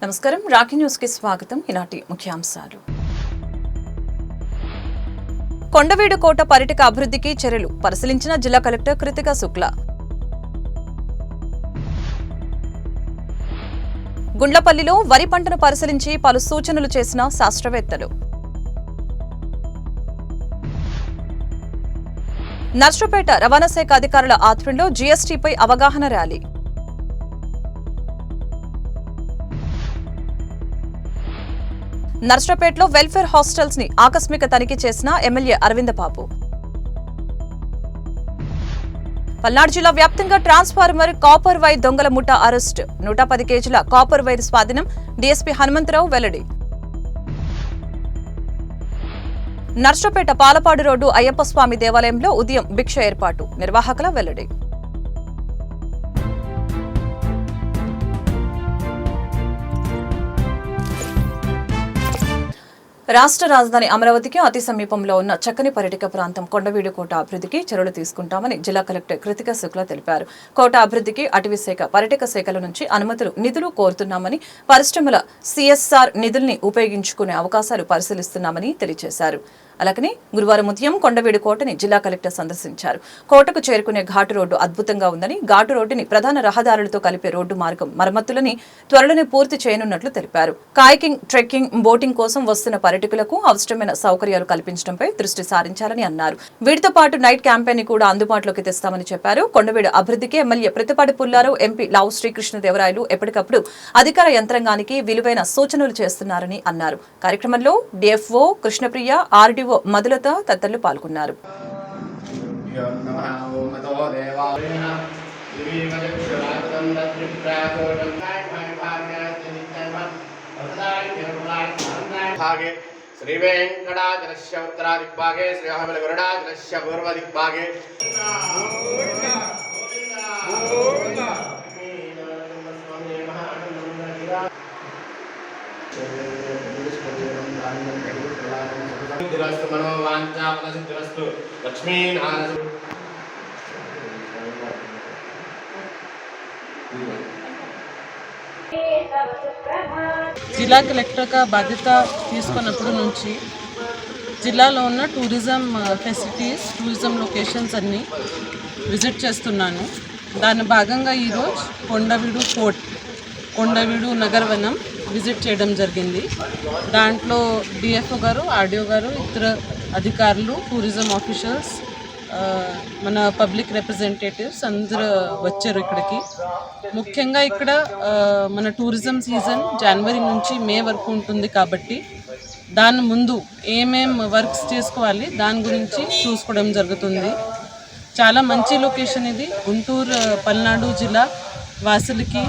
నమస్కారం రాఖీ న్యూస్ కి స్వాగతం. ఈనాటి ముఖ్యాంశాలు. కొండవీడు కోట పర్యాటక అభివృద్ధికి చర్యలు పరిశీలించిన జిల్లా కలెక్టర్ కృతికా శుక్లా. గుండ్లపల్లిలో వరి పంటను పరిశీలించి పలు సూచనలు చేసిన శాస్త్రవేత్తలు. నర్సరావుపేట రవాణా శాఖ అధికారుల ఆధ్వర్యంలో జీఎస్టీపై అవగాహన ర్యాలీ. నర్సరావుపేటలో వెల్ఫేర్ హాస్టల్స్ ని ఆకస్మిక తనిఖీ చేసిన ఎమ్మెల్యే అరవింద బాబు. పల్నాడు జిల్లా వ్యాప్తంగా ట్రాన్స్ఫార్మర్ కాపర్ వైర్ దొంగల ముఠా అరెస్ట్. 110 కేజీల కాపర్ వైర్ స్వాధీనం. డీఎస్పీ హనుమంతరావు వెల్లడి. నర్సరావుపేట పాలపాడు రోడ్డు అయ్యప్ప స్వామి దేవాలయంలో ఉదయం భిక్ష ఏర్పాటు. నిర్వాహకుల వెల్లడి. రాష్ట్ర రాజధాని అమరావతికి అతి సమీపంలో ఉన్న చక్కని పర్యాటక ప్రాంతం కొండవీడు కోట అభివృద్ధికి చర్యలు తీసుకుంటామని జిల్లా కలెక్టర్ కృతికా శుక్లా తెలిపారు. కోట అభివృద్ధికి అటవీ శాఖ, పర్యాటక శాఖల నుంచి అనుమతులు, నిధులు కోరుతున్నామని, పరిశ్రమల సిఎస్ఆర్ నిధుల్ని ఉపయోగించుకునే అవకాశాలు పరిశీలిస్తున్నామని తెలియజేశారు. అలాగనే గురువారం ఉదయం కొండవీడు కోటని జిల్లా కలెక్టర్ సందర్శించారు. కోటకు చేరుకునే ఘాటు రోడ్డు అద్భుతంగా ఉందని, ఘాటు రోడ్డుని ప్రధాన రహదారులతో కలిపే రోడ్డు మార్గం మరమ్మతులని త్వరలోనే పూర్తి చేయనున్నట్లు తెలిపారు. కాయకింగ్, ట్రెక్కింగ్, బోటింగ్ కోసం వస్తున్న పర్యాటకులకు అవసరమైన సౌకర్యాలు కల్పించడంపై దృష్టి సారించాలని అన్నారు. వీటితో పాటు నైట్ క్యాంపెయిన్ ని కూడా అందుబాటులోకి తెస్తామని చెప్పారు. కొండవీడు అభివృద్ధికి ఎమ్మెల్యే ప్రతిపాటి పుల్లారావు, ఎంపీ లావు శ్రీకృష్ణదేవరాయలు ఎప్పటికప్పుడు అధికార యంత్రాంగానికి విలువైన సూచనలు చేస్తున్నారని అన్నారు. కార్యక్రమంలో డిఎఫ్ఓ కృష్ణప్రియ, ఆర్డీఓ మధులత తదితరులు పాల్గొన్నారు. శ్రీ వెంకటాచలస్య ఉత్తరాదిగ్భాగే, శ్రీ గరుడాచలస్య పూర్వదిగ్భాగే. జిల్లా కలెక్టర్గా బాధ్యత తీసుకున్నప్పటి నుంచి జిల్లాలో ఉన్న టూరిజం ఫెసిలిటీస్, టూరిజం లొకేషన్స్ అన్నీ విజిట్ చేస్తున్నాను. దాని భాగంగా ఈరోజు కొండవీడు ఫోర్ట్, కొండవీడు నగరవనం విజిట్ చేయడం జరిగింది. దాంట్లో డిఎఫ్ఓ గారు, ఆర్డీఓ గారు, ఇతర అధికారులు, టూరిజం ఆఫీషియల్స్, మన పబ్లిక్ రిప్రజెంటేటివ్స్ అందరూ వచ్చారు ఇక్కడికి. ముఖ్యంగా ఇక్కడ మన టూరిజం సీజన్ జనవరి నుంచి మే వరకు ఉంటుంది కాబట్టి దాని ముందు ఏమేం వర్క్స్ చేసుకోవాలి దాని గురించి చూసుకోవడం జరుగుతుంది. చాలా మంచి లొకేషన్ ఇది. గుంటూరు, పల్నాడు జిల్లా వాసులకి,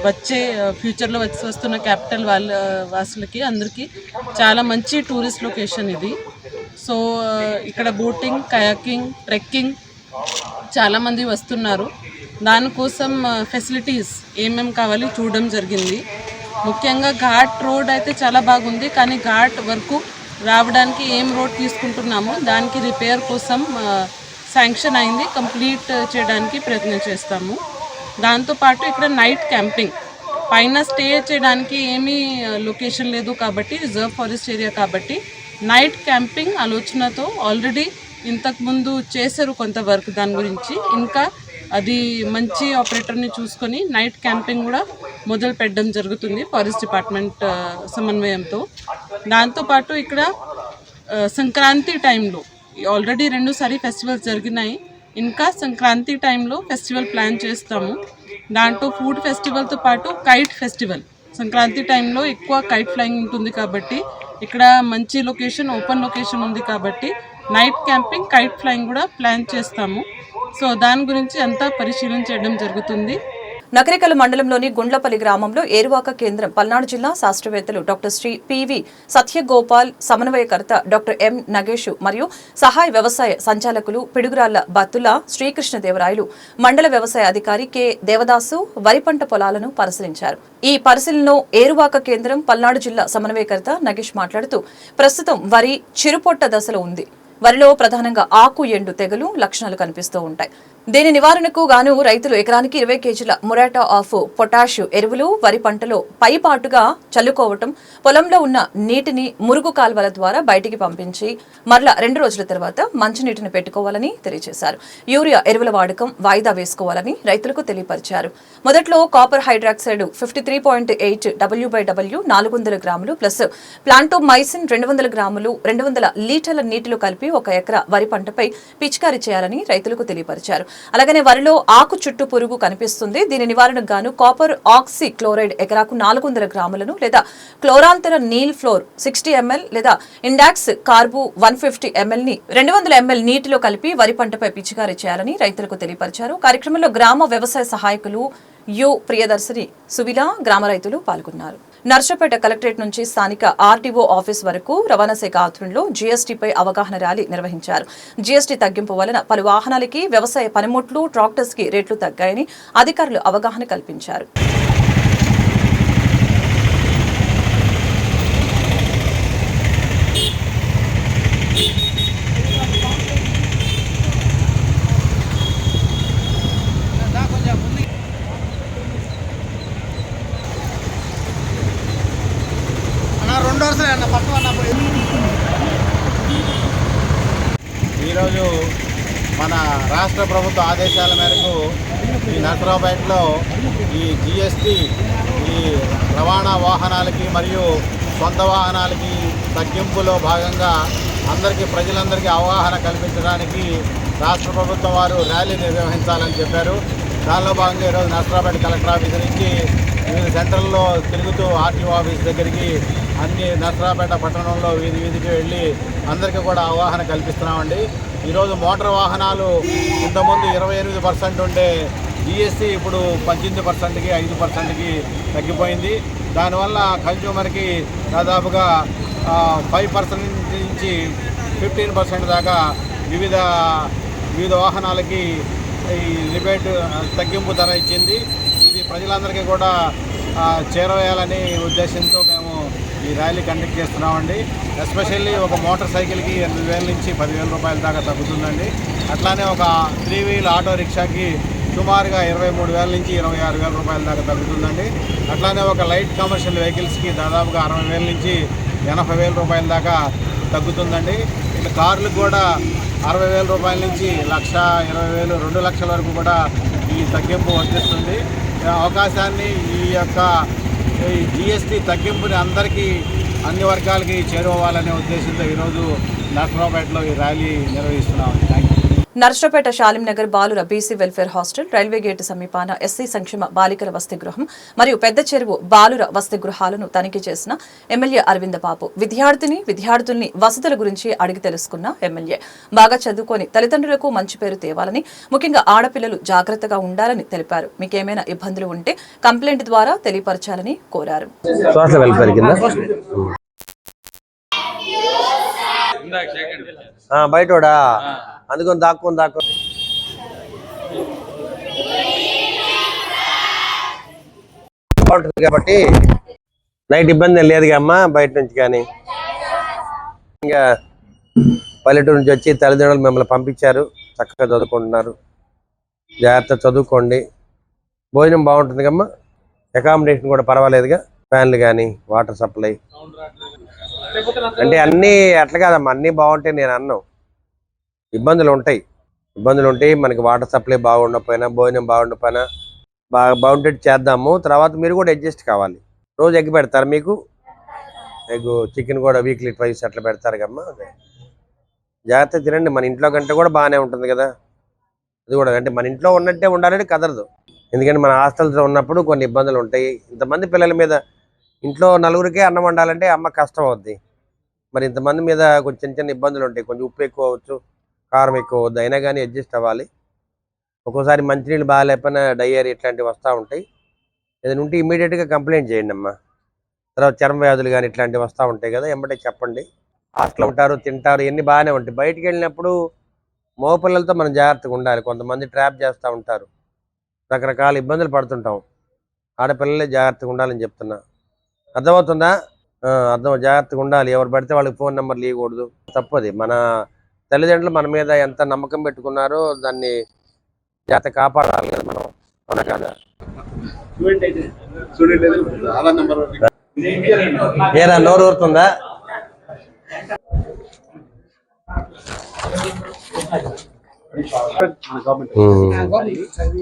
వచ్చే ఫ్యూచర్లో వస్తున్న క్యాపిటల్ వాసులకి అందరికీ చాలా మంచి టూరిస్ట్ లొకేషన్ ఇది. సో ఇక్కడ బోటింగ్, కయాకింగ్, ట్రెక్కింగ్ చాలామంది వస్తున్నారు. దానికోసం ఫెసిలిటీస్ ఏమేమి కావాలి చూడడం జరిగింది. ముఖ్యంగా ఘాట్ రోడ్ అయితే చాలా బాగుంది, కానీ ఘాట్ వరకు రావడానికి ఏం రోడ్ తీసుకుంటున్నామో దానికి రిపేర్ కోసం శాంక్షన్ అయింది. కంప్లీట్ చేయడానికి ప్రయత్నం చేస్తాము. దాంతోపాటు ఇక్కడ నైట్ క్యాంపింగ్, పైన స్టే చేయడానికి ఏమీ లొకేషన్ లేదు కాబట్టి, రిజర్వ్ ఫారెస్ట్ ఏరియా కాబట్టి నైట్ క్యాంపింగ్ ఆలోచనతో ఆల్రెడీ ఇంతకుముందు చేశారు కొంత వర్క్ దాని గురించి. ఇంకా అది మంచి ఆపరేటర్ని చూసుకొని నైట్ క్యాంపింగ్ కూడా మొదలు పెట్టడం జరుగుతుంది ఫారెస్ట్ డిపార్ట్మెంట్ సమన్వయంతో. దాంతోపాటు ఇక్కడ సంక్రాంతి టైంలో ఆల్రెడీ 2 సారి ఫెస్టివల్స్ జరిగినాయి. ఇంకా సంక్రాంతి టైంలో ఫెస్టివల్ ప్లాన్ చేస్తాము. దాంట్లో ఫుడ్ ఫెస్టివల్తో పాటు కైట్ ఫెస్టివల్. సంక్రాంతి టైంలో ఎక్కువ కైట్ ఫ్లయింగ్ ఉంటుంది కాబట్టి ఇక్కడ మంచి లొకేషన్, ఓపెన్ లొకేషన్ ఉంది కాబట్టి నైట్ క్యాంపింగ్, కైట్ ఫ్లయింగ్ కూడా ప్లాన్ చేస్తాము. సో దాని గురించి అంతా పరిశీలన చేయడం జరుగుతుంది. నకరికల్ మండలంలోని గుండ్లపల్లి గ్రామంలో ఏరువాక కేంద్రం పల్నాడు జిల్లా శాస్త్రవేత్తలు డాక్టర్ శ్రీ పివి సత్యగోపాల్, సమన్వయకర్త డాక్టర్ ఎం నగేష్ మరియు సహాయ వ్యవసాయ సంచాలకులు పిడుగురాళ్ల బత్తుల శ్రీకృష్ణదేవరాయలు, మండల వ్యవసాయ అధికారి కె దేవదాసు వరి పంట పొలాలను పరిశీలించారు. ఈ పరిశీలనలో ఏరువాక కేంద్రం పల్నాడు జిల్లా సమన్వయకర్త నగేష్ మాట్లాడుతూ, ప్రస్తుతం వరి చిరుపొట్ట దశలో ఉంది. వరిలో ప్రధానంగా ఆకు ఎండు తెగులు లక్షణాలు కనిపిస్తూ ఉంటాయి. దీని నివారణకు గాను రైతులు ఎకరానికి 20 కేజీల మురాటా ఆఫ్ పొటాష్ ఎరువులు వరి పంటలో పైపాటుగా చల్లుకోవటం, పొలంలో ఉన్న నీటిని మురుగు కాల్వల ద్వారా బయటికి పంపించి మరలా 2 రోజుల తర్వాత మంచినీటిని పెట్టుకోవాలని తెలియజేశారు. యూరియా ఎరువుల వాడకం వాయిదా వేసుకోవాలని రైతులకు తెలియపరిచారు. మొదట్లో కాపర్ హైడ్రాక్సైడ్ 53.8 W/W 400 గ్రాములు ప్లస్ ప్లాంటోమైసిన్ 200 గ్రాములు 200 లీటర్ల నీటిలో కలిపి 1 ఎకరా వరి పంటపై పిచికారీ చేయాలని రైతులకు తెలియపరిచారు. అలాగనే వరిలో ఆకు చుట్టూ పురుగు కనిపిస్తుంది. దీని నివారణకు గాను కాపర్ ఆక్సీ క్లోరైడ్ ఎకరాకు 400 గ్రాములను లేదా క్లోరాంతర నీల్ ఫ్లోర్ 60 ml లేదా ఇండాక్స్ కార్బు 150 ml ని 200 ml నీటిలో కలిపి వరి పంటపై పిచికారీ చేయాలని రైతులకు తెలియపరిచారు. కార్యక్రమంలో గ్రామ వ్యవసాయ సహాయకులు యు ప్రియదర్శిని, సువిలా, గ్రామ రైతులు పాల్గొన్నారు. నర్సపేట కలెక్టరేట్ నుంచి స్థానిక ఆర్టీఓ ఆఫీస్ వరకు రవాణా శాఖ ఆధ్వర్యంలో జీఎస్టీపై అవగాహన ర్యాలీ నిర్వహించారు. జీఎస్టీ తగ్గింపు వలన పలు వాహనాలకి, వ్యవసాయ పనిముట్లు, ట్రాక్టర్స్ కి రేట్లు తగ్గాయని అధికారులు అవగాహన కల్పించారు. ఈరోజు మన రాష్ట్ర ప్రభుత్వ ఆదేశాల మేరకు ఈ నర్సరావుపేటలో ఈ జిఎస్టీ ఈ రవాణా వాహనాలకి మరియు సొంత వాహనాలకి తగ్గింపులో భాగంగా ప్రజలందరికీ అవగాహన కల్పించడానికి రాష్ట్ర ప్రభుత్వం వారు ర్యాలీ నిర్వహించాలని చెప్పారు. దానిలో భాగంగా ఈరోజు నర్సరావుపేట కలెక్టర్ ఆఫీస్ నుంచి వివిధ సెంటర్లలో తిరుగుతూ ఆర్టీఓ ఆఫీస్ దగ్గరికి అన్ని నర్సరావుపేట పట్టణంలో వీధికి వెళ్ళి అందరికీ కూడా అవగాహన కల్పిస్తున్నామండి. ఈరోజు మోటార్ వాహనాలు ఇంతకుముందు 28% ఉండే జిఎస్టీ ఇప్పుడు 18%కి 5%కి తగ్గిపోయింది. దానివల్ల కన్జ్యూమర్కి దాదాపుగా 5% నుంచి 15% దాకా వివిధ వాహనాలకి ఈ రిబేట్ తగ్గింపు ధర ఇచ్చింది. ఇది ప్రజలందరికీ కూడా చేరవేయాలని ఉద్దేశంతో మేము ఈ ర్యాలీ కండక్ట్ చేస్తున్నామండి. ఎస్పెషల్లీ ఒక మోటార్ సైకిల్కి 8,000 నుంచి 10,000 రూపాయల దాకా తగ్గుతుందండి. అట్లానే ఒక 3 వీల్ ఆటో రిక్షాకి సుమారుగా 23,000 నుంచి 26,000 రూపాయల దాకా తగ్గుతుందండి. అట్లానే ఒక లైట్ కమర్షియల్ వెహికల్స్కి దాదాపుగా 60,000 నుంచి 80,000 రూపాయల దాకా తగ్గుతుందండి. ఇట్లా కార్లకు కూడా 60,000 రూపాయల నుంచి 1,20,000 2 లక్షల వరకు కూడా ఈ తగ్గింపు వర్తిస్తుంది. అవకాశాన్ని ఈ యొక్క జిఎస్టీ తగ్గింపుని అందరికీ అన్ని వర్గాలకి చేరువవ్వాలనే ఉద్దేశంతో ఈరోజు నర్సరావుపేటలో ఈ ర్యాలీ నిర్వహిస్తున్నాం. Thank you. నర్సరావుపేట షాలింనగర్ బాలుర BC welfare hostel, railway gate సమీపాన ఎస్సీ సంక్షేమ బాలికల వసతి గృహం మరియు పెద్ద చెరువు బాలుర వసతి గృహాలను తనిఖీ చేసిన ఎమ్మెల్యే అరవింద బాబు విద్యార్థుల్ని వసతుల గురించి అడిగి తెలుసుకున్న ఎమ్మెల్యే బాగా చదువుకొని తల్లిదండ్రులకు మంచి పేరు తేవాలని, ముఖ్యంగా ఆడపిల్లలు జాగ్రత్తగా ఉండాలని తెలిపారు. మీకేమైనా ఇబ్బందులు ఉంటే కంప్లైంట్ ద్వారా తెలియపరచాలని కోరారు. బయటోడా అందుకొని దాక్కొని బాగుంటుంది కాబట్టి నైట్ ఇబ్బంది లేదు అమ్మా. బయట నుంచి కానీ ఇంకా పల్లెటూరు నుంచి వచ్చి తల్లిదండ్రులు మిమ్మల్ని పంపించారు, చక్కగా చదువుకుంటున్నారు. జాగ్రత్త చదువుకోండి. భోజనం బాగుంటుంది కమ్మా. అకామిడేషన్ కూడా పర్వాలేదుగా. ఫ్యాన్లు కానీ వాటర్ సప్లై అంటే అన్నీ అట్లా కాదమ్మా, అన్నీ బాగుంటాయి నేను అన్నాను. ఇబ్బందులు ఉంటాయి మనకి. వాటర్ సప్లై బాగుండకపోయినా, భోజనం బాగుండకపోయినా బాగుండేది చేద్దాము. తర్వాత మీరు కూడా అడ్జస్ట్ కావాలి. రోజు ఎగ్ పెడతారు మీకు, ఎగ్ చికెన్ కూడా వీక్లీ 2 అట్లా పెడతారు కమ్మా. జాగ్రత్త తినండి. మన ఇంట్లో కంటే కూడా బాగానే ఉంటుంది కదా. అది కూడా అంటే మన ఇంట్లో ఉన్నట్టే ఉండాలని కుదరదు. ఎందుకంటే మన హాస్టల్స్లో ఉన్నప్పుడు కొన్ని ఇబ్బందులు ఉంటాయి. ఇంతమంది పిల్లల మీద ఇంట్లో 4గురికే అన్నం వండాలంటే అమ్మ కష్టం అవుద్ది. మరి ఇంతమంది మీద కొంచెం చిన్న ఇబ్బందులు ఉంటాయి. కొంచెం ఉప్పు ఎక్కువ అవ్వచ్చు, కారం ఎక్కువ అవుద్ది. అయినా కానీ అడ్జస్ట్ అవ్వాలి. ఒక్కోసారి మంచినీళ్ళు బాగాలేకపోయినా డయేరియా ఇట్లాంటివి వస్తూ ఉంటాయి. ఏదైనా ఉంటే ఇమీడియట్గా కంప్లైంట్ చేయండి అమ్మా. తర్వాత చర్మ వ్యాధులు కానీ ఇట్లాంటివి వస్తూ ఉంటాయి కదా, వెంబడే చెప్పండి. హాస్టల్ ఉంటారు, తింటారు, ఇవన్నీ బాగానే ఉంటాయి. బయటికి వెళ్ళినప్పుడు మగపిల్లలతో మనం జాగ్రత్తగా ఉండాలి. కొంతమంది ట్రాప్ చేస్తూ ఉంటారు, రకరకాల ఇబ్బందులు పడుతుంటాం. ఆడపిల్లలే జాగ్రత్తగా ఉండాలని చెప్తున్నా. అర్థమవుతుందా? జాగ్రత్తగా ఉండాలి. ఎవరు పడితే వాళ్ళకి ఫోన్ నెంబర్లు ఇవ్వకూడదు. తప్పది. మన తల్లిదండ్రులు మన మీద ఎంత నమ్మకం పెట్టుకున్నారో దాన్ని జాగ్రత్త కాపాడాలి కదా మనం, అవునా కదా? ఏరా నోరు ఊరుతుందా?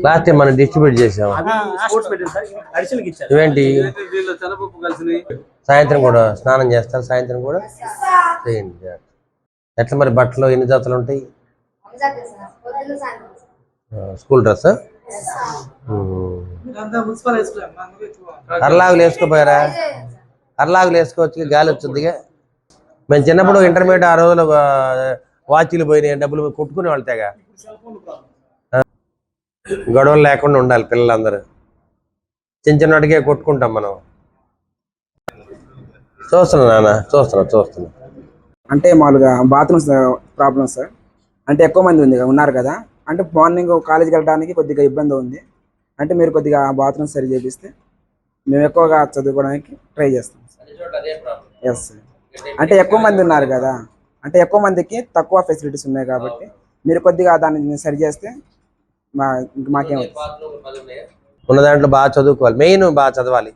లాస్ట్ టైం మనం డిస్ట్రిబ్యూట్ చేసాం. ఇవేంటి సాయంత్రం కూడా స్నానం చేస్తారు, సాయంత్రం కూడా చేయండి. ఎట్లా మరి బట్టలు ఎన్ని జాతలు ఉంటాయి? School dress అరలాగులు వేసుకోపోయారా? అరలాగులు వేసుకోవచ్చు, గాలి వచ్చిందిగా. మేము చిన్నప్పుడు ఇంటర్మీడియట్ ఆ రోజులు వాచీలు పోయినాయి, డబ్బులు కొట్టుకునే వాళ్ళతేగా. గొడవలు లేకుండా ఉండాలి పిల్లలందరూ. చిన్నటికే కొట్టుకుంటాం మనం. చూస్తున్నా చూస్తున్నా. అంటే మామూలుగా బాత్రూమ్స్ ప్రాబ్లమ్ సార్. అంటే ఎక్కువ మంది ఉన్నారు కదా, అంటే మార్నింగ్ కాలేజీకి వెళ్ళడానికి కొద్దిగా ఇబ్బంది ఉంది. అంటే మీరు కొద్దిగా బాత్రూమ్ సరి చేపిస్తే మేము ఎక్కువగా చదువుకోవడానికి ట్రై చేస్తాం. Yes sir. అంటే ఎక్కువ మంది ఉన్నారు కదా, అంటే ఎక్కువ మందికి తక్కువ ఫెసిలిటీస్ ఉన్నాయి కాబట్టి మీరు కొద్దిగా దాన్ని సరి చేస్తే మాకేమవుతుంది. ఉన్న దాంట్లో బాగా చదువుకోవాలి, మెయిన్ బాగా చదవాలి.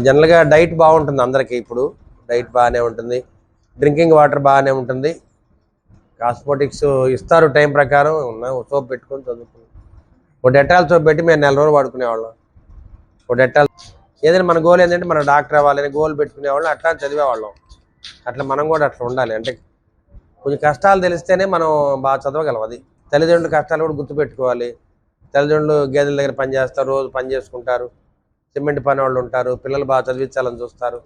జనరల్గా డైట్ బాగుంటుంది అందరికీ. ఇప్పుడు డైట్ బాగానే ఉంటుంది, డ్రింకింగ్ వాటర్ బాగానే ఉంటుంది. కాస్మోటిక్స్ ఇస్తారు టైం ప్రకారం. సోప్ పెట్టుకొని చదువుకున్నాం. ఒక డెటాల్ సోప్ పెట్టి మేము 4 రోజులు వాడుకునేవాళ్ళం. ఒక డెటాల్ ఏదైనా మన గోల్ ఏంటంటే మనం డాక్టర్ అవ్వాలని గోల్ పెట్టుకునేవాళ్ళం. అట్లా చదివేవాళ్ళం. అట్లా మనం కూడా అట్లా ఉండాలి. అంటే కొంచెం కష్టాలు తెలిస్తేనే మనం బాగా చదవగలం. అది తల్లిదండ్రుల కష్టాలు కూడా గుర్తుపెట్టుకోవాలి. తల్లిదండ్రులు గేదెల దగ్గర పని చేస్తారు, రోజు పని చేసుకుంటారు, సిమెంట్ పని వాళ్ళు ఉంటారు, పిల్లలు బాగా చదివించాలని చూస్తారు.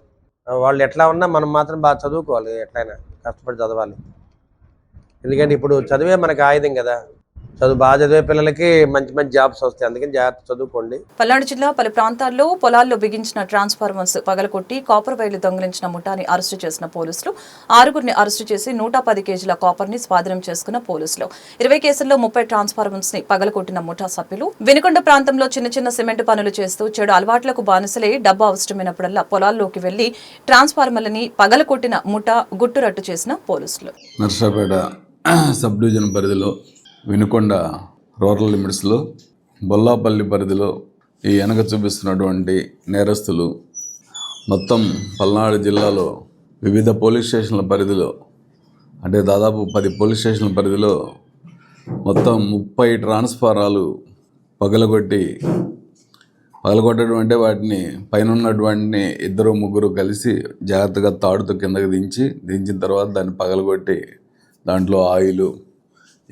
వాళ్ళు ఎట్లా ఉన్నా మనం మాత్రం బాగా చదువుకోవాలి. ఎట్లయినా కష్టపడి చదవాలి. ఎందుకంటే ఇప్పుడు చదివే మనకి ఆయుధం కదా. చదువు బాగా చదివే పిల్లలకి మంచి మంచి జాబ్స్ వస్తాయి. అందుకని జాగ్రత్త చదువుకోండి. పల్నాడు జిల్లా పలు ప్రాంతాల్లో పొలాల్లో బిగించిన ట్రాన్స్ఫార్మర్స్ పగలకొట్టి కాపర్ వైర్లు దొంగిలించిన ముఠాని అరెస్టు చేసిన పోలీసులు 6గురిని అరెస్టు చేసి 110 కేజీల కాపర్ ని స్వాధీనం చేసుకున్న పోలీసులు 20 కేసుల్లో 30 ట్రాన్స్ఫార్మర్స్ ని పగలకొట్టిన ముఠా సభ్యులు వినుకొండ ప్రాంతంలో చిన్న సిమెంట్ పనులు చేస్తూ చెడు అలవాట్లకు బానిసలై డబ్బు అవసరమైనప్పుడల్లా పొలాల్లోకి వెళ్లి ట్రాన్స్ఫార్మర్లని పగలకొట్టిన ముఠా గుట్టురట్టు చేసిన పోలీసులు. నర్సాపేట సబ్ డివిజన్ పరిధిలో, వినుకొండ రూరల్ లిమిట్స్లో, బొల్లాపల్లి పరిధిలో ఈ వెనక చూపిస్తున్నటువంటి నేరస్తులు మొత్తం పల్నాడు జిల్లాలో వివిధ పోలీస్ స్టేషన్ల పరిధిలో, అంటే దాదాపు 10 పోలీస్ స్టేషన్ల పరిధిలో మొత్తం 30 ట్రాన్స్ఫారాలు పగలగొట్టడం అంటే వాటిని పైన ఉన్నటువంటి 2-3 కలిసి జాగ్రత్తగా తాడుతో కిందకి దించిన తర్వాత దాన్ని పగలగొట్టి దాంట్లో ఆయిలు,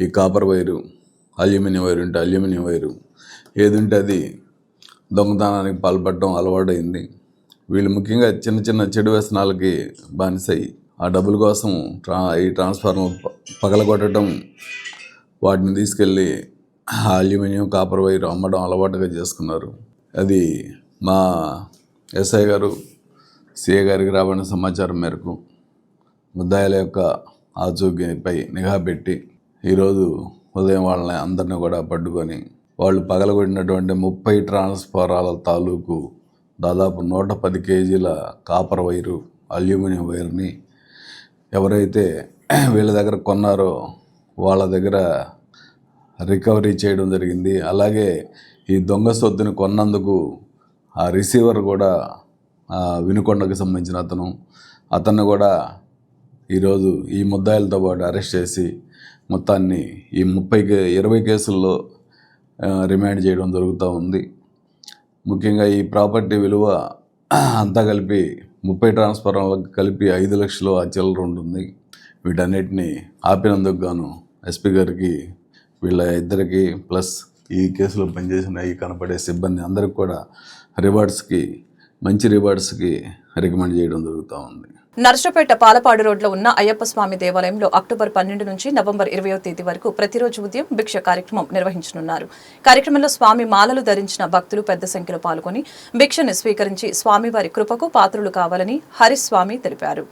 ఈ కాపర్ వైరు, అల్యూమినియం వైరు ఉంటే అల్యూమినియం వైరు, ఏది ఉంటే అది దొంగతనానికి పాల్పడడం అలవాటైంది. వీళ్ళు ముఖ్యంగా చిన్న చెడు వ్యసనాలకి బానిసై ఆ డబ్బుల కోసం ఈ ట్రాన్స్ఫార్మర్ పగలగొట్టడం, వాటిని తీసుకెళ్ళి అల్యూమినియం కాపర్ వైరు అమ్మడం అలవాటుగా చేసుకున్నారు. అది మా ఎస్ఐ గారు సిఐ గారికి రాబడిన సమాచారం మేరకు ముద్దాయిల యొక్క ఆచూకీపై నిఘా పెట్టి ఈరోజు ఉదయం వాళ్ళని అందరినీ కూడా పట్టుకొని వాళ్ళు పగలగొట్టినటువంటి 30 ట్రాన్స్ఫారాల తాలూకు దాదాపు 110 కేజీల కాపర్ వైరు, అల్యూమినియం వైర్ని ఎవరైతే వీళ్ళ దగ్గర కొన్నారో వాళ్ళ దగ్గర రికవరీ చేయడం జరిగింది. అలాగే ఈ దొంగ సొత్తుని కొన్నందుకు ఆ రిసీవర్ కూడా వినుకొండకు సంబంధించిన అతన్ని కూడా ఈరోజు ఈ ముద్దాయిలతో పాటు అరెస్ట్ చేసి మొత్తాన్ని ఈ 20 కేసుల్లో రిమాండ్ చేయడం జరుగుతూ ఉంది. ముఖ్యంగా ఈ ప్రాపర్టీ విలువ అంతా కలిపి 30 ట్రాన్స్ఫార్మర్లకు కలిపి 5 లక్షలు ఆ చిల్లర ఉంటుంది. వీటన్నిటిని ఆపినందుకు గాను ఎస్పీ గారికి, వీళ్ళ ఇద్దరికి, ప్లస్ ఈ కేసులో పనిచేసిన ఈ కనపడే సిబ్బంది అందరికి కూడా మంచి రివార్డ్స్కి రికమెండ్ చేయడం జరుగుతూ ఉంది. నర్సపేట పాలపాడు రోడ్లో ఉన్న అయ్యప్ప స్వామి దేవాలయంలో అక్టోబర్ 12 నుంచి నవంబర్ 20వ తేదీ వరకు ప్రతిరోజు ఉదయం భిక్ష కార్యక్రమం నిర్వహించనున్నారు. కార్యక్రమంలో స్వామి మాలలు ధరించిన భక్తులు పెద్ద సంఖ్యలో పాల్గొని భిక్షను స్వీకరించి స్వామివారి కృపకు పాత్రులు కావాలని హరిస్వామి తెలిపారు.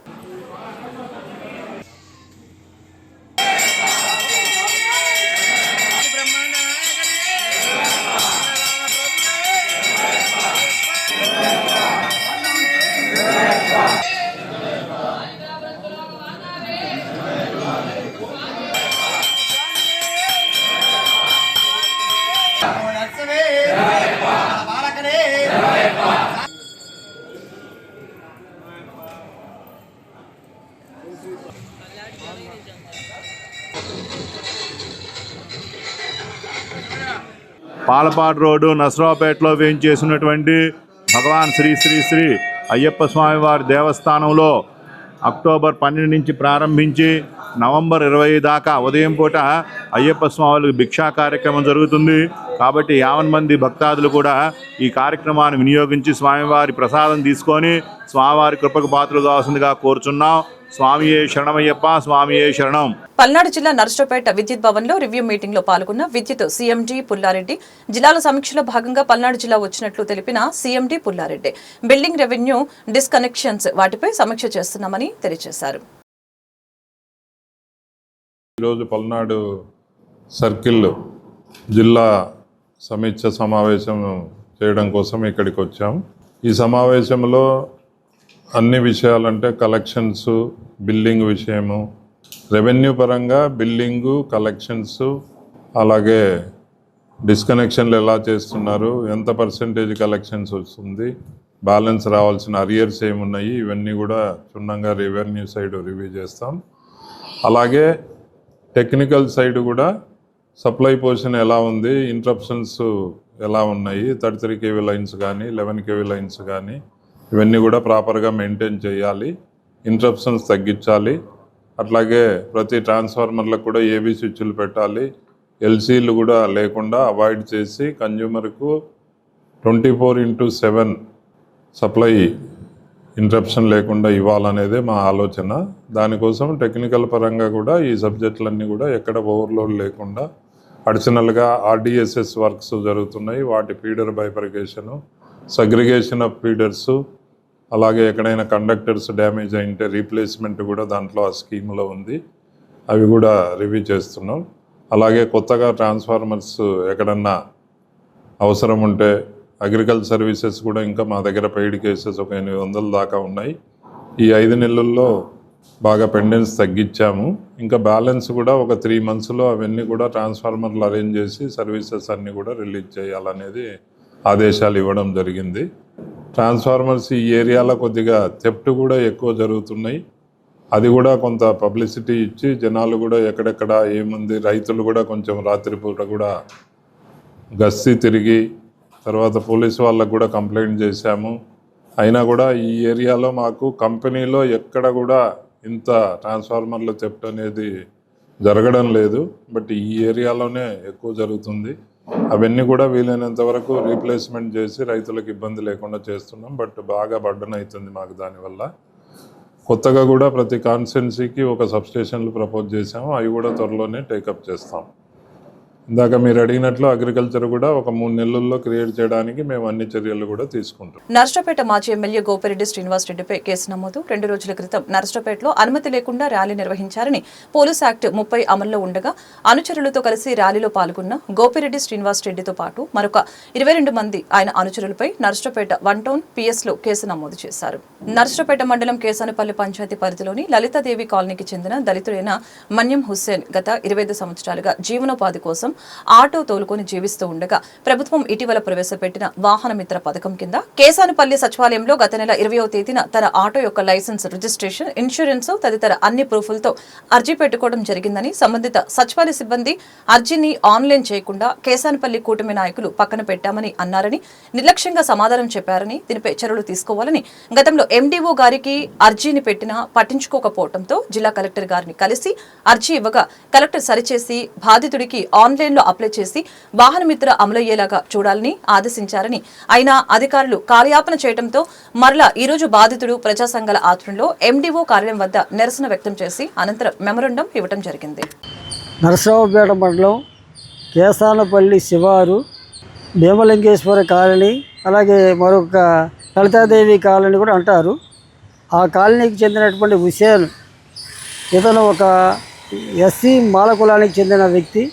పాలపాడు రోడ్డు నసరావుపేటలో వేయించేసినటువంటి భగవాన్ శ్రీ శ్రీ శ్రీ అయ్యప్ప స్వామివారి దేవస్థానంలో అక్టోబర్ 12 నుంచి ప్రారంభించి నవంబర్ 20 దాకా ఉదయం పూట అయ్యప్ప స్వాములకు భిక్షా కార్యక్రమం జరుగుతుంది. కాబట్టి 50 మంది భక్తాదులు కూడా ఈ కార్యక్రమాన్ని వినియోగించి స్వామివారి ప్రసాదం తీసుకొని స్వామివారి కృపకు పాత్రలు కావాల్సిందిగా కోరుచున్నాం. స్వామియే శరణమయ్యప్ప, స్వామియే శరణం. పల్నాడు జిల్లా నర్సరావుపేట విద్యుత్ భవన్ లో రివ్యూ మీటింగ్ లో పాల్గొన్న విద్యుత్ సీఎండీ పుల్లారెడ్డి జిల్లాల సమీక్షలో భాగంగా పల్నాడు జిల్లా వచ్చినట్లు తెలిపిన సీఎండీ పుల్లారెడ్డి బిల్డింగ్ రెవెన్యూ డిస్కనెక్షన్స్ వాటిపై సమీక్ష చేస్తున్నామని తెలియజేశారు. ఈరోజు పల్నాడు సర్కిల్ జిల్లా సమీక్ష సమావేశం చేయడం కోసం ఇక్కడికి వచ్చాం. ఈ సమావేశంలో అన్ని విషయాలంటే కలెక్షన్స్, బిల్లింగ్ విషయము, రెవెన్యూ పరంగా బిల్లింగు, కలెక్షన్స్, అలాగే డిస్కనెక్షన్లు ఎలా చేస్తున్నారు, ఎంత పర్సెంటేజ్ కలెక్షన్స్ వస్తుంది, బ్యాలెన్స్ రావాల్సిన అరియర్స్ ఏమున్నాయి, ఇవన్నీ కూడా క్షుణ్ణంగా రెవెన్యూ సైడ్ రివ్యూ చేస్తాం. అలాగే టెక్నికల్ సైడ్ కూడా సప్లై పొజిషన్ ఎలా ఉంది, ఇంటరప్షన్స్ ఎలా ఉన్నాయి, 33 kV లైన్స్ కానీ 11 kV లైన్స్ కానీ ఇవన్నీ కూడా ప్రాపర్గా మెయింటైన్ చేయాలి, ఇంటరప్షన్స్ తగ్గించాలి. అట్లాగే ప్రతి ట్రాన్స్ఫార్మర్లకు కూడా ఏబీ స్విచ్లు పెట్టాలి, ఎల్సీలు కూడా లేకుండా అవాయిడ్ చేసి కన్జ్యూమర్కు 24/7 సప్లై ఇంటరప్షన్ లేకుండా ఇవ్వాలనేదే మా ఆలోచన. దానికోసం టెక్నికల్ పరంగా కూడా ఈ సబ్జెక్టులన్నీ కూడా ఎక్కడ ఓవర్లోడ్ లేకుండా అడిషనల్గా ఆర్డిఎస్ఎస్ వర్క్స్ జరుగుతున్నాయి. వాటి ఫీడర్ బైఫర్కేషను, సగ్రిగేషన్ ఆఫ్ ఫీడర్సు, అలాగే ఎక్కడైనా కండక్టర్స్ డ్యామేజ్ అయింటే రీప్లేస్మెంట్ కూడా దాంట్లో ఆ స్కీమ్లో ఉంది. అవి కూడా రివ్యూ చేస్తున్నాం. అలాగే కొత్తగా ట్రాన్స్ఫార్మర్స్ ఎక్కడన్నా అవసరం ఉంటే అగ్రికల్చర్ సర్వీసెస్ కూడా ఇంకా మా దగ్గర పెయిడ్ కేసెస్ ఒక 800 దాకా ఉన్నాయి. ఈ 5 నెలల్లో బాగా పెండెన్స్ తగ్గించాము. ఇంకా బ్యాలెన్స్ కూడా ఒక 3 monthsలో అవన్నీ కూడా ట్రాన్స్ఫార్మర్లు అరేంజ్ చేసి సర్వీసెస్ అన్నీ కూడా రిలీజ్ చేయాలనేది ఆదేశాలు ఇవ్వడం జరిగింది. ట్రాన్స్ఫార్మర్స్ ఈ ఏరియాలో కొద్దిగా థెఫ్ట్ కూడా ఎక్కువ జరుగుతున్నాయి. అది కూడా కొంత పబ్లిసిటీ ఇచ్చి జనాలు కూడా ఎక్కడెక్కడ ఏముంది, రైతులు కూడా కొంచెం రాత్రిపూట కూడా గస్తీ తిరిగి తర్వాత పోలీసు వాళ్ళకు కూడా కంప్లైంట్ చేశాము. అయినా కూడా ఈ ఏరియాలో మాకు కంపెనీలో ఎక్కడ కూడా ఇంత ట్రాన్స్ఫార్మర్లు థెఫ్ట్ అనేది జరగడం లేదు. బట్ ఈ ఏరియాలోనే ఎక్కువ జరుగుతుంది. అవన్నీ కూడా వీలైనంత వరకు రీప్లేస్మెంట్ చేసి రైతులకు ఇబ్బంది లేకుండా చేస్తున్నాం. బట్ బాగా బర్డన్ అవుతుంది మాకు దానివల్ల. కొత్తగా కూడా ప్రతి కాన్స్టిట్యున్సీకి ఒక సబ్స్టేషన్లు ప్రపోజ్ చేసాము. అవి కూడా త్వరలోనే టేకప్ చేస్తాం. ఇందాక మీరు అడిగినట్లు అగ్రికల్చర్ కూడా ఒక 3 నెలల్లో క్రియేట్ చేయడానికి మేము అన్ని చర్యలు కూడా తీసుకుంటాం. నర్సరావుపేట మాజీ ఎమ్మెల్యే గోపిరెడ్డి శ్రీనివాస్ రెడ్డిపై కేసు నమోదు. 2 రోజుల క్రితం నర్సరావుపేటలో అనుమతి లేకుండా ర్యాలీ నిర్వహించారని పోలీస్ యాక్ట్ 30 అమల్లో ఉండగా అనుచరులతో కలిసి ర్యాలీలో పాల్గొన్న గోపిరెడ్డి శ్రీనివాస్ రెడ్డితో పాటు మరొక 22 మంది ఆయన అనుచరులపై నర్సరావుపేట 1 టౌన్ పిఎస్లో కేసు నమోదు చేశారు. నర్సరావుపేట మండలం కేసానపల్లి పంచాయతీ పరిధిలోని లలితాదేవి కాలనీకి చెందిన దళితుడైన మన్యం హుస్సేన్ గత 25 సంవత్సరాలుగా జీవనోపాధి కోసం ఆటో తోలుకొని జీవిస్తూ ఉండగా ప్రభుత్వం ఇటీవల ప్రవేశపెట్టిన వాహన మిత్ర పథకం కింద కేసానపల్లి సచివాలయంలో గత నెల 20వ తేదీన తన ఆటో యొక్క లైసెన్స్, రిజిస్ట్రేషన్, ఇన్సూరెన్స్ తదితర అన్ని ప్రూఫ్లతో అర్జీ పెట్టుకోవడం జరిగిందని సంబంధిత సచివాలయ సిబ్బంది అర్జీని ఆన్లైన్ చేయకుండా కేసానపల్లి కూటమి నాయకులు పక్కన పెట్టామని అన్నారని, నిర్లక్ష్యంగా సమాధానం చెప్పారని, దీనిపై చర్యలు తీసుకోవాలని గతంలో ఎండీఓ గారికి అర్జీని పెట్టినా పట్టించుకోకపోవడంతో జిల్లా కలెక్టర్ గారిని కలిసి అర్జీ ఇవ్వగా కలెక్టర్ సరిచేసి బాధితుడికి ఆన్లైన్లో అప్లై చేసి వాహన మిత్ర అమలయ్యేలాగా చూడాలని ఆదేశించారని, అయినా అధికారులు కాలయాపన చేయడంతో మరలా ఈ రోజు బాధితుడు ప్రజా సంఘాల ఆధ్వర్యంలో ఎండీఓ కార్యాలయం వద్ద నిరసన వ్యక్తం చేసి అనంతరం మెమోరాండం ఇవ్వడం జరిగింది. నరసరావుపేట మండలం కేసానపల్లి శివారు, భీమలింగేశ్వర కాలనీ, అలాగే మరొక లలితాదేవి కాలనీ కూడా అంటారు. ఆ కాలనీకి చెందినటువంటి హుసేన్, ఇతను ఒక ఎస్సీ మాల కులానికి చెందిన వ్యక్తి.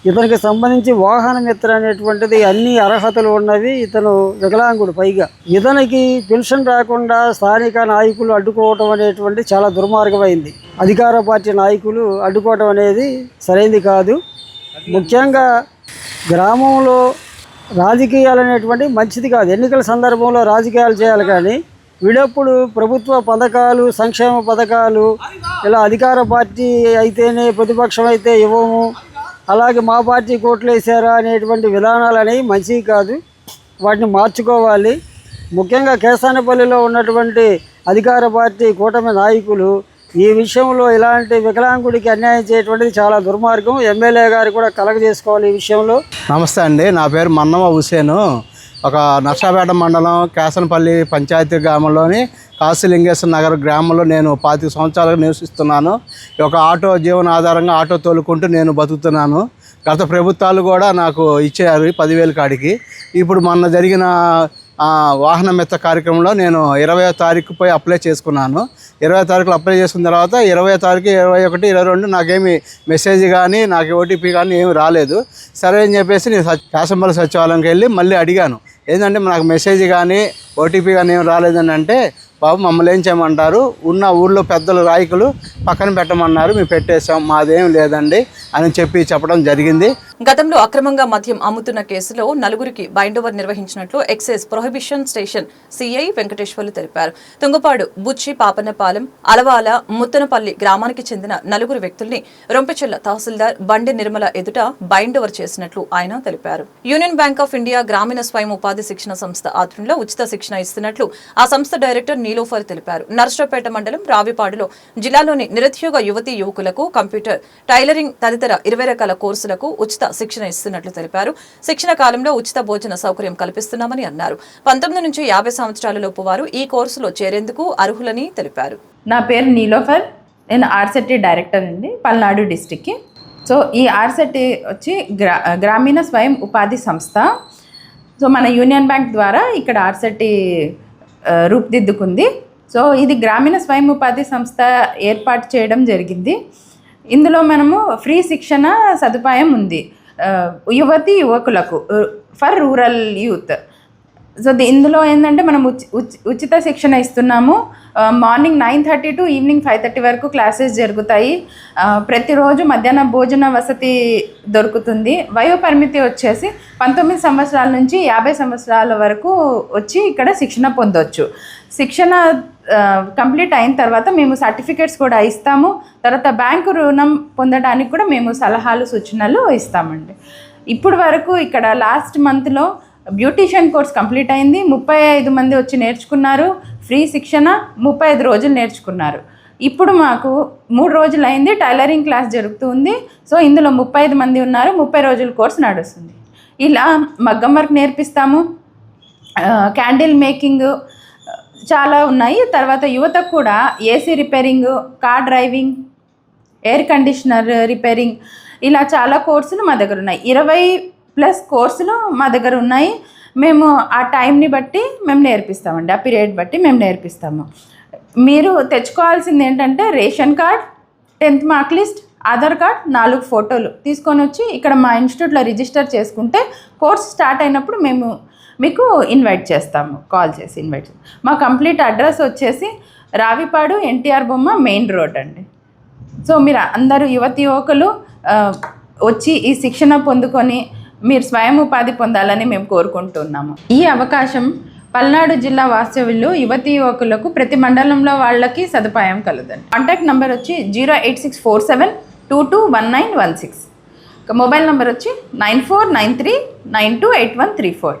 ఇతనికి సంబంధించి వాహన మిత్ర అనేటువంటిది అన్ని అర్హతలు ఉన్నవి. ఇతను వికలాంగుడు. పైగా ఇతనికి పెన్షన్ రాకుండా స్థానిక నాయకులు అడ్డుకోవటం అనేటువంటి చాలా దుర్మార్గమైంది. అధికార పార్టీ నాయకులు అడ్డుకోవటం అనేది సరైనది కాదు. ముఖ్యంగా గ్రామంలో రాజకీయాలు అనేటువంటి మంచిది కాదు. ఎన్నికల సందర్భంలో రాజకీయాలు చేయాలి, కానీ వీడప్పుడు ప్రభుత్వ పథకాలు, సంక్షేమ పథకాలు ఇలా అధికార పార్టీ అయితేనే ప్రతిపక్షం అయితే ఇవ్వము, అలాగే మా పార్టీ కోట్లు వేసారా అనేటువంటి విధానాలు అనేవి మంచివి కాదు. వాటిని మార్చుకోవాలి. ముఖ్యంగా కేసానపల్లిలో ఉన్నటువంటి అధికార పార్టీ కూటమి నాయకులు ఈ విషయంలో ఇలాంటి వికలాంగుడికి అన్యాయం చేయటువంటిది చాలా దుర్మార్గం. ఎమ్మెల్యే గారు కూడా కలగజేసుకోవాలి ఈ విషయంలో. నమస్తే అండి, నా పేరు మన్నమ హుసేను. ఒక నర్సాపేట మండలం కేసనపల్లి పంచాయతీ గ్రామంలోని కాశీలింగేశ్వర నగర్ గ్రామంలో నేను 25 సంవత్సరాలుగా నివసిస్తున్నాను. ఈ యొక్క ఆటో జీవన ఆధారంగా ఆటో తోలుకుంటూ నేను బతుకుతున్నాను. గత ప్రభుత్వాలు కూడా నాకు ఇచ్చారు 10,000 కాడికి. ఇప్పుడు మొన్న జరిగిన వాహన మిత్ర కార్యక్రమంలో నేను 20వ తారీఖు పోయి అప్లై చేసుకున్నాను. 20వ తారీఖులో అప్లై చేసుకున్న తర్వాత 20వ తారీఖు 21, 22 నాకేమి మెసేజ్ కానీ నాకు ఓటీపీ కానీ ఏమి రాలేదు. సరే అని చెప్పేసి నేను కేసంపల్లి సచివాలయంకి వెళ్ళి మళ్ళీ అడిగాను, ఏంటంటే నాకు మెసేజ్ కానీ ఓటీపీ కానీ ఏమి రాలేదని. అంటే బాబు మమ్మల్ని ఏం చేయమంటారు, ఉన్న ఊళ్ళో పెద్దలు నాయకులు పక్కన పెట్టమన్నారు, మేము పెట్టేశాం, మాదేం లేదండి అని చెప్పడం జరిగింది. గతంలో అక్రమంగా మద్యం అమ్ముతున్న కేసులో 4గురికి బైండోవర్ నిర్వహించినట్లు excise prohibition station CI Venkateswarlu తెలిపారు. తుంగపాడు, బుచ్చి, పాపన్నపాలెం, అలవాల, ముత్తనపల్లి గ్రామానికి చెందిన 4 వ్యక్తుల్ని రొంపెచెల్ల తహసీల్దార్ బండి నిర్మల ఎదుట బైండోవర్ చేసినట్లు ఆయన తెలిపారు. యూనియన్ బ్యాంక్ ఆఫ్ ఇండియా గ్రామీణ స్వయం ఉపాధి శిక్షణ సంస్థ ఆధ్వర్యంలో ఉచిత శిక్షణ ఇస్తున్నట్లు ఆ సంస్థ డైరెక్టర్ నీలోఫర్ తెలిపారు. నర్సరావుపేట మండలం రావిపాడులో జిల్లాలోని నిరుద్యోగ యువతీ యువకులకు కంప్యూటర్, టైలరింగ్ తదితర 20 రకాల కోర్సులకు ఉచిత శిక్షణ ఇస్తున్నట్లు తెలిపారు. శిక్షణ కాలంలో ఉచిత భోజన సౌకర్యం కల్పిస్తున్నామని అన్నారు. 19 నుంచి 50 సంవత్సరాల లోపు వారు ఈ కోర్సులో చేరేందుకు అర్హులని తెలిపారు. నా పేరు నీలోఫర్, నేను ఆర్సెట్టి డైరెక్టర్ అండి, పల్నాడు డిస్టిక్కి. సో ఈ ఆర్సెట్టి వచ్చి గ్రామీణ స్వయం ఉపాధి సంస్థ. సో మన యూనియన్ బ్యాంక్ ద్వారా ఇక్కడ ఆర్సెట్టి రూపుదిద్దుకుంది. సో ఇది గ్రామీణ స్వయం ఉపాధి సంస్థ ఏర్పాటు చేయడం జరిగింది. ఇందులో మనము ఫ్రీ శిక్షణ సదుపాయం ఉంది యువతి యువకులకు, ఫర్ రూరల్ యూత్. సో ఇందులో ఏంటంటే మనం ఉచిత శిక్షణ ఇస్తున్నాము. మార్నింగ్ 9:30 టు ఈవినింగ్ 5:30 వరకు క్లాసెస్ జరుగుతాయి. ప్రతిరోజు మధ్యాహ్న భోజన వసతి దొరుకుతుంది. వయో పరిమితి వచ్చేసి 19 సంవత్సరాల నుంచి 50 సంవత్సరాల వరకు వచ్చి ఇక్కడ శిక్షణ పొందవచ్చు. శిక్షణ కంప్లీట్ అయిన తర్వాత మేము సర్టిఫికేట్స్ కూడా ఇస్తాము. తర్వాత బ్యాంకు రుణం పొందడానికి కూడా మేము సలహాలు సూచనలు ఇస్తామండి. ఇప్పుడు వరకు ఇక్కడ లాస్ట్ మంత్లో బ్యూటీషియన్ కోర్స్ కంప్లీట్ అయింది. 35 మంది వచ్చి నేర్చుకున్నారు. ఫ్రీ శిక్షణ 35 రోజులు నేర్చుకున్నారు. ఇప్పుడు మాకు 3 రోజులు అయింది, టైలరింగ్ క్లాస్ జరుగుతుంది. సో ఇందులో 35 మంది ఉన్నారు. 30 రోజుల కోర్స్ నడుస్తుంది. ఇలా మగ్గం వర్క్ నేర్పిస్తాము, క్యాండిల్ మేకింగ్ చాలా ఉన్నాయి. తర్వాత యువతకు కూడా AC repairing, car driving, air conditioner repairing, ఇలా చాలా కోర్సులు మా దగ్గర ఉన్నాయి. 20+ కోర్సులు మా దగ్గర ఉన్నాయి. మేము ఆ టైంని బట్టి మేము నేర్పిస్తామండి, ఆ పీరియడ్ బట్టి మేము నేర్పిస్తాము. మీరు తెచ్చుకోవాల్సింది ఏంటంటే ration card, 10th mark list, Aadhaar card, 4 ఫోటోలు తీసుకొని వచ్చి ఇక్కడ మా ఇన్స్టిట్యూట్లో రిజిస్టర్ చేసుకుంటే కోర్స్ స్టార్ట్ అయినప్పుడు మేము మీకు ఇన్వైట్ చేస్తాము, కాల్ చేసి ఇన్వైట్ చేస్తాము. మా కంప్లీట్ అడ్రస్ వచ్చేసి రావిపాడు, ఎన్టీఆర్ బొమ్మ, మెయిన్ రోడ్ అండి. సో మీరు అందరూ యువతి యువకులు వచ్చి ఈ శిక్షణ పొందుకొని మీరు స్వయం ఉపాధి పొందాలని మేము కోరుకుంటున్నాము. ఈ అవకాశం పల్నాడు జిల్లా వాస్తవ్యులు యువతి యువకులకు ప్రతి మండలంలో వాళ్ళకి సదుపాయం కలదండి. కాంటాక్ట్ నెంబర్ వచ్చి 08647221916. మొబైల్ నెంబర్ వచ్చి 9493928134.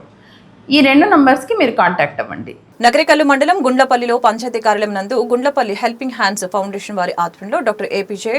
ఈ 2 నంబర్స్కి మీరు కాంటాక్ట్ అవ్వండి. నగరికల్లు మండలం గుండ్లపల్లిలో పంచాయతీ కార్యాలయం నందు గుండ్లపల్లి హెల్పింగ్ హ్యాండ్స్ ఫౌండేషన్ వారి ఆధ్వర్యంలో డాక్టర్ ఏపీజే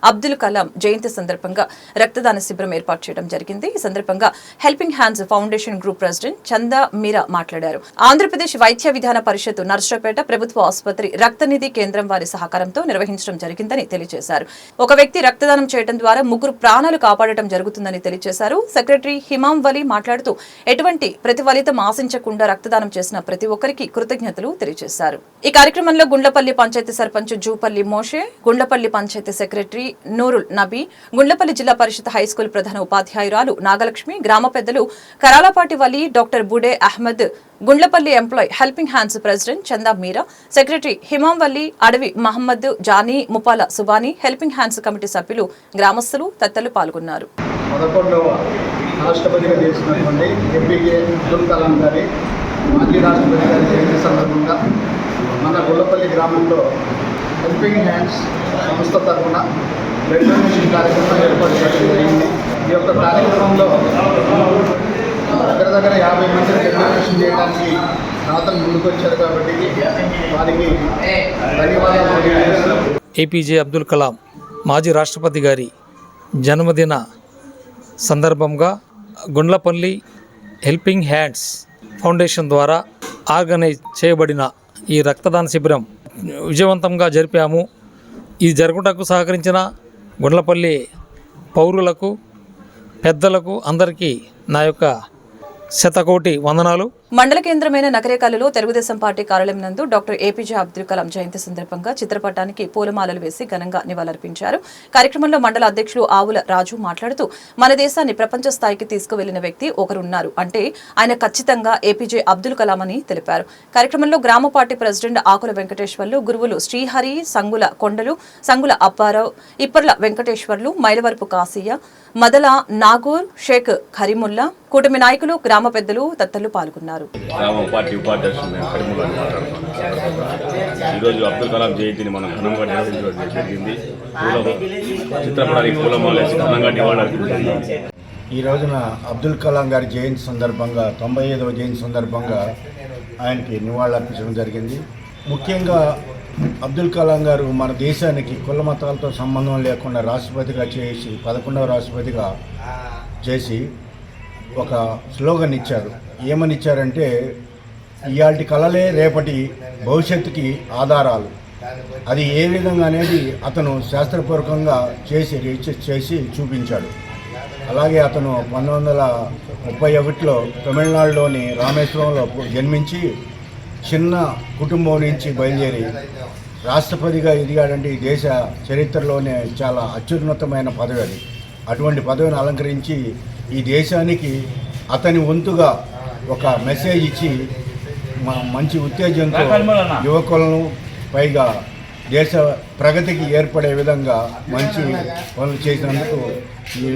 అబ్దుల్ కలాం జయంతి సందర్భంగా రక్తదాన శిబిరం ఏర్పాటు చేయడం జరిగింది. ఈ సందర్భంగా helping hands foundation group president Chanda మీరా మాట్లాడారు. ఆంధ్రప్రదేశ్ వైద్య విధాన పరిషత్ నర్సరావుపేట ప్రభుత్వ ఆసుపత్రి రక్తనిధి కేంద్రం వారి సహకారంతో నిర్వహించడం జరిగిందని తెలియజేశారు. ఒక వ్యక్తి రక్తదానం చేయడం ద్వారా 3 ప్రాణాలు కాపాడటం జరుగుతుందని తెలియజేశారు. సెక్రటరీ హిమాం వలి మాట్లాడుతూ ఎటువంటి ప్రతిఫలితం ఆశించకుండా రక్తదానం చేసిన ప్రతి ఒక్కరికి కృతజ్ఞతలు తెలియజేశారు. ఈ కార్యక్రమంలో గుండ్లపల్లి పంచాయతీ సర్పంచ్ జూపల్లి మోషే, గుండ్లపల్లి పంచాయతీ సెక్రటరీ నూరుల్ నబీ, గుండ్లపల్లి జిల్లా పరిషత్ హైస్కూల్ ప్రధాన ఉపాధ్యాయురాలు నాగలక్ష్మి, గ్రామ పెద్దలు Karalapati Vali, doctor Bude Ahmed, Gundlapalli employ helping hands president Chanda Meera, secretary Himam Valli, Adavi Mohammed, Jani, Mupala Subhani, helping hands committee సభ్యులు, గ్రామస్తులు తదితరులు పాల్గొన్నారు. 11వ రాష్ట్రపతిగా చేసినటువంటి ఏపీజే అబ్దుల్ కలాం గారి మాజీ రాష్ట్రపతి గారి జయంతి సందర్భంగా మన గుండ్లపల్లి గ్రామంలో హెల్పింగ్ హ్యాండ్స్ సంస్థ తరఫున బ్లడ్ డొనేషన్ కార్యక్రమం ఏర్పాటు చేయడం జరిగింది. ఈ యొక్క కార్యక్రమంలో దగ్గర 50 మందిని డెలిబ్రేషన్ చేయడానికి నాతను ముందుకొచ్చారు కాబట్టి వారికి ధన్యవాదాలు తెలియజేస్తున్నాను. ఏపీజే అబ్దుల్ కలాం మాజీ రాష్ట్రపతి గారి జన్మదిన సందర్భంగా గుండ్లపల్లి హెల్పింగ్ హ్యాండ్స్ ఫౌండేషన్ ద్వారా ఆర్గనైజ్ చేయబడిన ఈ రక్తదాన శిబిరం విజయవంతంగా జరిపాము. ఇది జరుగుటకు సహకరించిన గుండ్లపల్లి పౌరులకు, పెద్దలకు అందరికీ నా యొక్క శతకోటి వందనాలు. మండల కేంద్రమైన నకరేకల్లులో తెలుగుదేశం పార్టీ కార్యాలయం నందు డాక్టర్ ఏపీజే అబ్దుల్ కలాం జయంతి సందర్భంగా చిత్రపటానికి పూలమాలలు వేసి ఘనంగా నివాళులర్పించారు. కార్యక్రమంలో మండల అధ్యక్షులు ఆవుల రాజు మాట్లాడుతూ మన దేశాన్ని ప్రపంచ స్థాయికి తీసుకువెళ్లిన వ్యక్తి ఒకరున్నారు అంటే ఆయన ఖచ్చితంగా ఏపీజే అబ్దుల్ కలాం అని తెలిపారు. కార్యక్రమంలో గ్రామ పార్టీ ప్రెసిడెంట్ ఆకుల వెంకటేశ్వర్లు, గురువులు శ్రీహరి, సంగుల కొండలు, సంగుల అప్పారావు, ఇప్పర్ల వెంకటేశ్వర్లు, మైలవరపు కాసియ్య, మదల నాగూర్, షేక్ కరీముల్లా, కూటమి నాయకులు, గ్రామ పెద్దలు తదితరులు పాల్గొన్నారు. గ్రామ పార్టీ ఉపాధ్యక్షులు నేను కరీముల్లాని మాట్లాడుతున్నాను. ఈరోజు అబ్దుల్ కలాం జయంతిని మనం ఘనంగా నిర్వహించడం జరిగింది. చిత్రపటానికి పూలమాల వేసి ఘనంగా నివాళులర్పించారు. ఈ రోజున అబ్దుల్ కలాం గారి జయంతి సందర్భంగా 95వ జయంతి సందర్భంగా ఆయనకి నివాళులర్పించడం జరిగింది. ముఖ్యంగా అబ్దుల్ కలాం గారు మన దేశానికి కుల మతాలతో సంబంధం లేకుండా రాష్ట్రపతిగా చేసి 11వ రాష్ట్రపతిగా చేసి ఒక స్లోగన్ ఇచ్చారు. ఏమని ఇచ్చారంటే, ఇయాల్టి కళలే రేపటి భవిష్యత్తుకి ఆధారాలు. అది ఏ విధంగా అనేది అతను శాస్త్రపూర్వకంగా చేసి రీసెర్చ్ చేసి చూపించాడు. అలాగే అతను 1931లో తమిళనాడులోని రామేశ్వరంలో జన్మించి చిన్న కుటుంబం నుంచి బయలుదేరి రాష్ట్రపతిగా ఎదిగాడంటే ఈ దేశ చరిత్రలోనే చాలా అత్యున్నతమైన పదవి అది. అటువంటి పదవిని అలంకరించి ఈ దేశానికి అతని వంతుగా ఒక మెసేజ్ ఇచ్చి మంచి ఉత్తేజంతో యువకులను పైగా దేశ ప్రగతికి ఏర్పడే విధంగా మంచి పనులు చేసినందుకు ఈ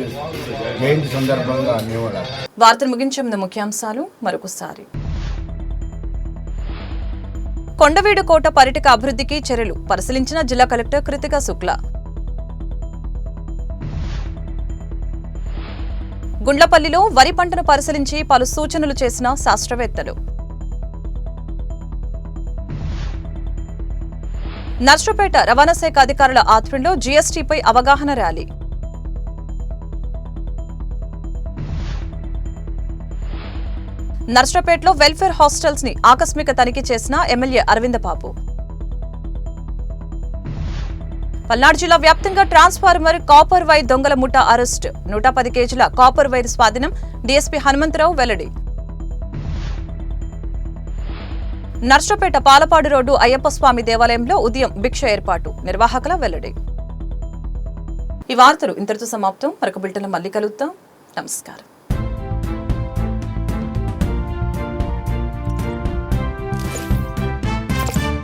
జయంతి సందర్భంగా నివాళులు. వార్తలు ముగించే ముందు ముఖ్యాంశాలు మరొకసారి. కొండవీడు కోట పర్యాటక అభివృద్ధికి చర్యలు పరిశీలించిన జిల్లా కలెక్టర్ కృతికా శుక్లా. గుండ్లపల్లిలో వరి పంటను పరిశీలించి పలు సూచనలు చేసిన శాస్త్రవేత్తలు. నర్సరావుపేట రవాణా శాఖ అధికారుల ఆధ్వర్యంలో జీఎస్టీపై అవగాహన ర్యాలీ. నర్సరావుపేటలో వెల్ఫేర్ హాస్టల్స్ ని ఆకస్మిక తనిఖీ చేసిన ఎమ్మెల్యే అరవింద బాబు. పల్నాడు జిల్లా వ్యాప్తంగా ట్రాన్స్ఫార్మర్, కాపర్ వైర్ దొంగల ముఠా అరెస్టు. 110 కేజీల కాపర్ వైర్ స్వాధీనం. డీఎస్పీ హనుమంతరావు వెల్లడి. నర్సరావుపేట పాలపాడు రోడ్డు అయ్యప్ప స్వామి దేవాలయంలో ఉదయం భిక్ష ఏర్పాటు. నిర్వాహకుల వెల్లడి. ఈ వార్తలు ఇంతటితో సమాప్తం. మరొక బులెటిన్లో మళ్ళీ కలుద్దాం. నమస్కారం.